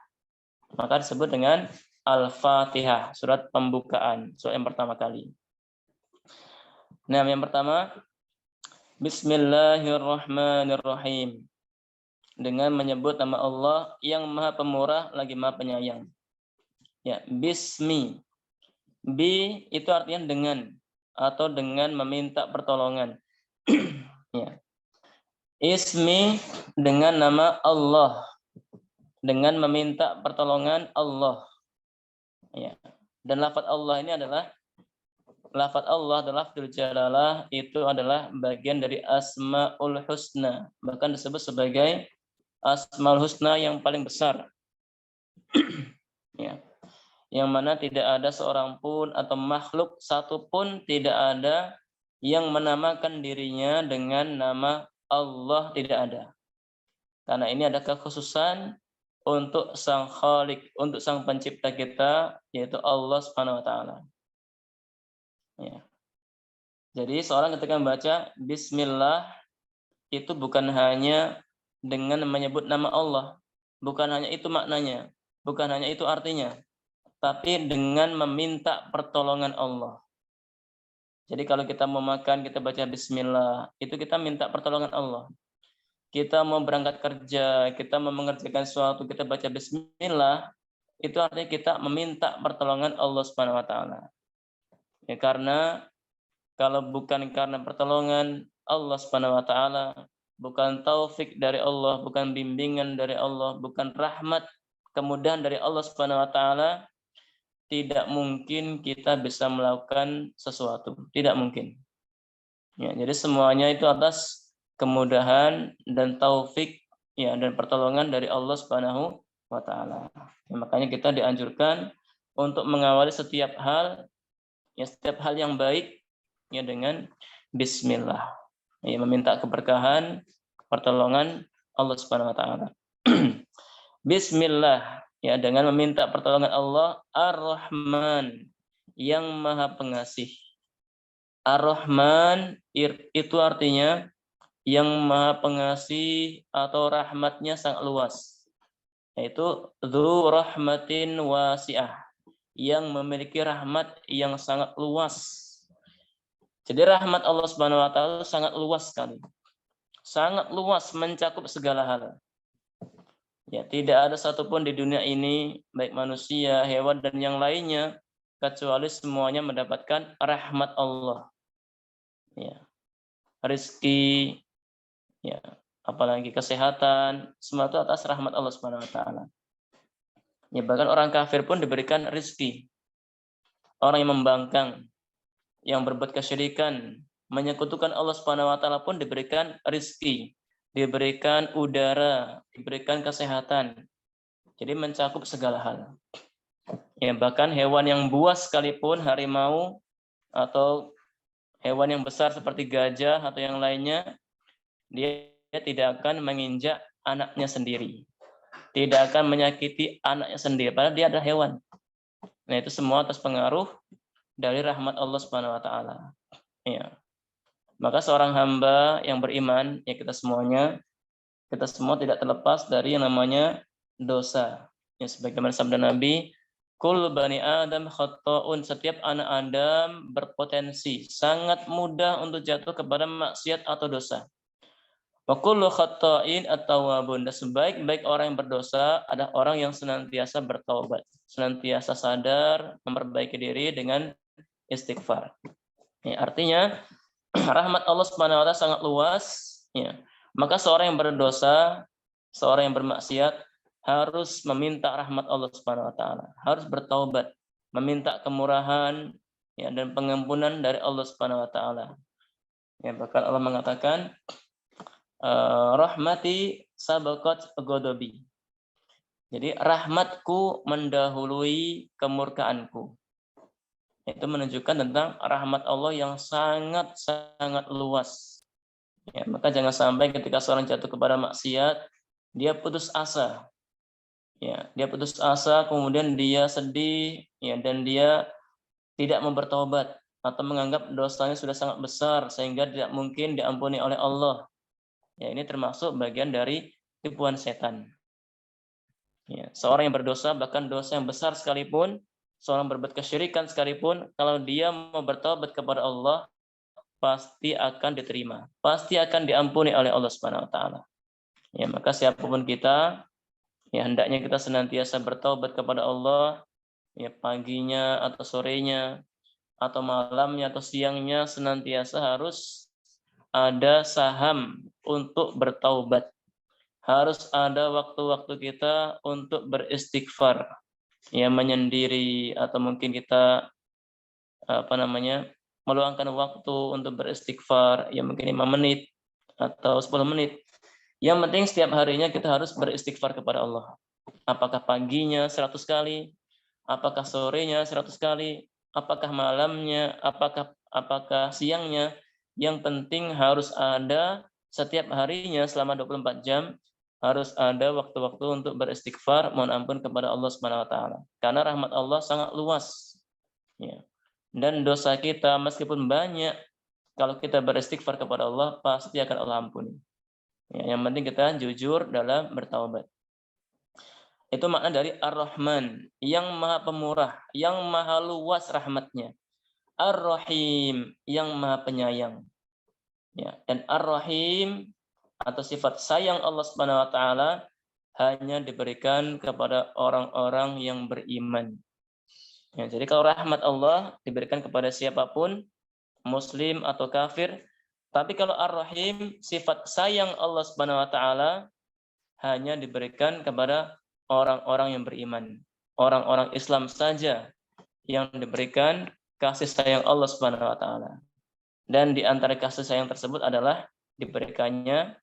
Maka disebut dengan Al-Fatihah, surat pembukaan, surat yang pertama kali. Nah, yang pertama, Bismillahirrahmanirrahim. Dengan menyebut nama Allah yang Maha Pemurah lagi Maha Penyayang. Ya, Bismi. Bi itu artinya dengan atau dengan meminta pertolongan. Ya. Ismi dengan nama Allah. Dengan meminta pertolongan Allah. Ya. Dan lafaz Allah ini adalah lafaz Allah adalah lafzul jalalah, itu adalah bagian dari Asmaul Husna, bahkan disebut sebagai Asmaul Husna yang paling besar. Ya. Yang mana tidak ada seorang pun atau makhluk satu pun tidak ada yang menamakan dirinya dengan nama Allah, tidak ada. Karena ini ada kekhususan untuk Sang Khalik, untuk Sang Pencipta kita, yaitu Allah Subhanahu wa taala. Ya. Jadi seorang ketika membaca Bismillah itu bukan hanya dengan menyebut nama Allah, bukan hanya itu maknanya, bukan hanya itu artinya, tapi dengan meminta pertolongan Allah. Jadi kalau kita mau makan, kita baca Bismillah, itu kita minta pertolongan Allah. Kita mau berangkat kerja, kita mau mengerjakan sesuatu, kita baca Bismillah, itu artinya kita meminta pertolongan Allah Subhanahu wa taala. Ya, karena kalau bukan karena pertolongan Allah Subhanahu wa taala, bukan taufik dari Allah, bukan bimbingan dari Allah, bukan rahmat, kemudahan dari Allah Subhanahu wa taala, tidak mungkin kita bisa melakukan sesuatu, tidak mungkin. Ya, jadi semuanya itu atas kemudahan dan taufik, ya, dan pertolongan dari Allah Subhanahu wa taala. Ya, makanya kita dianjurkan untuk mengawali setiap hal, ya, setiap hal yang baik, ya, dengan Bismillah, ya, meminta keberkahan, pertolongan Allah Subhanahu wa taala. Bismillah, ya, dengan meminta pertolongan Allah Ar-Rahman, yang Maha Pengasih. Ar-Rahman itu artinya yang Maha Pengasih atau rahmatnya sangat luas, yaitu Dzu Rahmatin Wasi'ah, yang memiliki rahmat yang sangat luas. Jadi rahmat Allah Subhanahu wa taala sangat luas sekali. Sangat luas, mencakup segala hal. Ya, tidak ada satupun di dunia ini, baik manusia, hewan dan yang lainnya, kecuali semuanya mendapatkan rahmat Allah. Ya. Rizki, ya, apalagi kesehatan, semua itu atas rahmat Allah Subhanahu wa taala. Ya, bahkan orang kafir pun diberikan rizki. Orang yang membangkang, yang berbuat kesyirikan, menyekutukan Allah Subhanahu wa taala pun diberikan rizki, diberikan udara, diberikan kesehatan. Jadi mencakup segala hal. Ya, bahkan hewan yang buas sekalipun, harimau atau hewan yang besar seperti gajah atau yang lainnya, dia tidak akan menginjak anaknya sendiri. Tidak akan menyakiti anaknya sendiri, padahal dia adalah hewan. Nah, itu semua atas pengaruh dari rahmat Allah Subhanahu wa taala. Ya. Maka seorang hamba yang beriman, ya kita semua tidak terlepas dari yang namanya dosa. Ya, sebagaimana sabda Nabi, kul bani Adam khata'un, setiap anak Adam berpotensi sangat mudah untuk jatuh kepada maksiat atau dosa. Wa kullu khata'in at-tawwabun, dan sebaik-baik orang yang berdosa adalah orang yang senantiasa bertaubat, senantiasa sadar, memperbaiki diri dengan istighfar. Ya, artinya rahmat Allah Subhanahu wa taala sangat luas, ya. Maka seorang yang berdosa, seorang yang bermaksiat harus meminta rahmat Allah Subhanahu wa taala, harus bertaubat, meminta kemurahan, ya, dan pengampunan dari Allah Subhanahu wa taala. Ya, bahkan Allah mengatakan rahmati sabaqat ghadabi. Jadi rahmatku mendahului kemurkaanku. Itu menunjukkan tentang rahmat Allah yang sangat-sangat luas. Ya, maka jangan sampai ketika seorang jatuh kepada maksiat, dia putus asa. Ya, dia putus asa, kemudian dia sedih, ya, dan dia tidak mau bertobat atau menganggap dosanya sudah sangat besar sehingga tidak mungkin diampuni oleh Allah. Ya, ini termasuk bagian dari tipuan setan. Ya, seorang yang berdosa, bahkan dosa yang besar sekalipun, seorang berbuat kesyirikan sekalipun, kalau dia mau bertobat kepada Allah, pasti akan diterima, pasti akan diampuni oleh Allah Subhanahu wa taala. Ya, maka siapapun kita, ya hendaknya kita senantiasa bertaubat kepada Allah, ya paginya atau sorenya atau malamnya atau siangnya senantiasa harus ada saham untuk bertaubat. Harus ada waktu-waktu kita untuk beristighfar, ya menyendiri atau mungkin kita meluangkan waktu untuk beristighfar, ya mungkin 5 menit atau 10 menit. Yang penting setiap harinya kita harus beristighfar kepada Allah. Apakah paginya 100 kali, apakah sorenya 100 kali, apakah malamnya, apakah siangnya, yang penting harus ada setiap harinya selama 24 jam harus ada waktu-waktu untuk beristighfar, mohon ampun kepada Allah Subhanahu wa taala. Karena rahmat Allah sangat luas. Ya. Dan dosa kita meskipun banyak, kalau kita beristighfar kepada Allah pasti akan Allah ampuni. Ya, yang penting kita jujur dalam bertaubat. Itu makna dari Ar-Rahman, yang maha pemurah, yang maha luas rahmatnya. Ar-Rahim, yang maha penyayang. Ya, dan Ar-Rahim atau sifat sayang Allah Subhanahu wa taala hanya diberikan kepada orang-orang yang beriman. Ya, jadi kalau rahmat Allah diberikan kepada siapapun, muslim atau kafir. Tapi kalau Ar-Rahim, sifat sayang Allah Subhanahu wa taala hanya diberikan kepada orang-orang yang beriman. Orang-orang Islam saja yang diberikan kasih sayang Allah Subhanahu wa taala. Dan di antara kasih sayang tersebut adalah diberikannya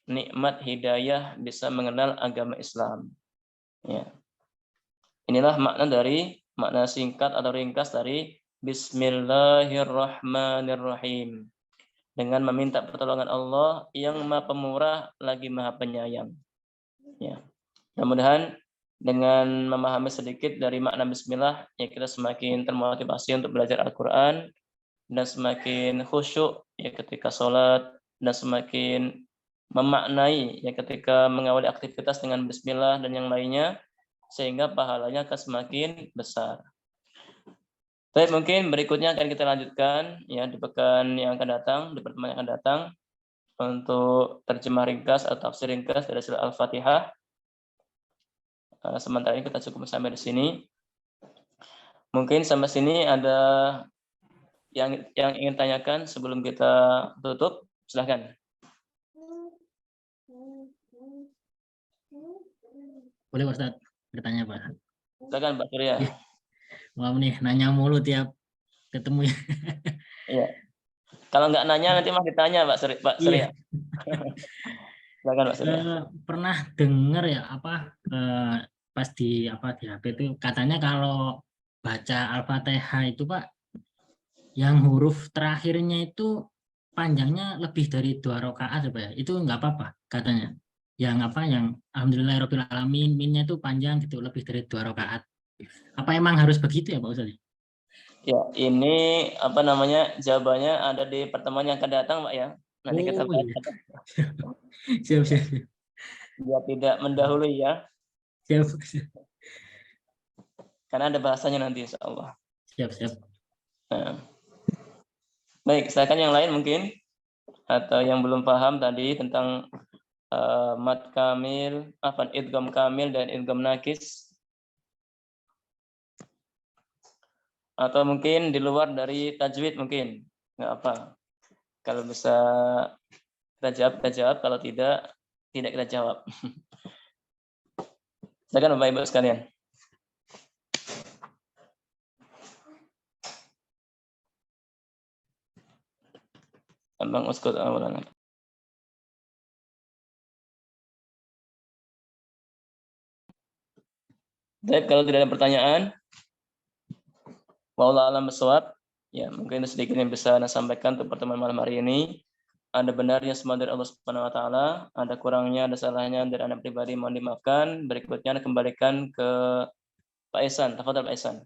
nikmat hidayah bisa mengenal agama Islam. Ya. Inilah makna singkat atau ringkas dari Bismillahirrahmanirrahim. Dengan meminta pertolongan Allah yang maha pemurah lagi maha penyayang. Ya. Mudah-mudahan dengan memahami sedikit dari makna bismillah, ya kita semakin termotivasi untuk belajar Al-Quran dan semakin khusyuk ya ketika sholat dan semakin memaknai ya ketika mengawali aktivitas dengan bismillah dan yang lainnya sehingga pahalanya akan semakin besar. Baik, mungkin berikutnya akan kita lanjutkan ya di pekan yang akan datang, di pertemuan yang akan datang untuk terjemah ringkas atau tafsir ringkas dari surah Al-Fatihah. Sementara ini kita cukup sampai di sini. Mungkin sampai sini ada yang ingin tanyakan sebelum kita tutup, silahkan. Boleh Pak Ustadz bertanya Pak? Silakan Pak Surya. Maaf nih nanya mulu tiap ketemu ya. Iya. Kalau nggak nanya nanti mah ditanya Pak Surya. Iya. Silakan Pak Surya. Pernah dengar ya pas di HP itu katanya kalau baca Al-Fatihah itu Pak, yang huruf terakhirnya itu panjangnya lebih dari 2 rakaat Pak ya. Itu nggak apa-apa katanya. Yang Alhamdulillahirabbil alamin, minnya itu panjang gitu, lebih dari 2 rakaat. Apa emang harus begitu ya Pak Ustadz? Ya, ini jawabannya ada di pertemuan yang akan datang Pak ya. Nanti kita bahas. Siap. Biar tidak mendahului ya. Siap. Karena ada bahasanya nanti insya Allah. Siap. Nah. Baik, silakan yang lain mungkin atau yang belum paham tadi tentang mad kamil, idgham kamil dan idgham nakis, atau mungkin di luar dari tajwid mungkin nggak apa. Kalau bisa kita jawab, kalau tidak kita jawab. Silakan Bapak Ibu sekalian. Bang Uskut awalan. Baik, kalau tidak ada pertanyaan, wallahu a'lam bishawab. Ya, mungkin sedikit yang bisa saya sampaikan untuk pertemuan malam hari ini. Ada benarnya semua dari Allah Subhanahu wa taala, ada kurangnya, ada salahnya dari Anda pribadi mohon dimaafkan. Berikutnya kembalikan ke Pak Ihsan. Tafadhol Pak Ihsan.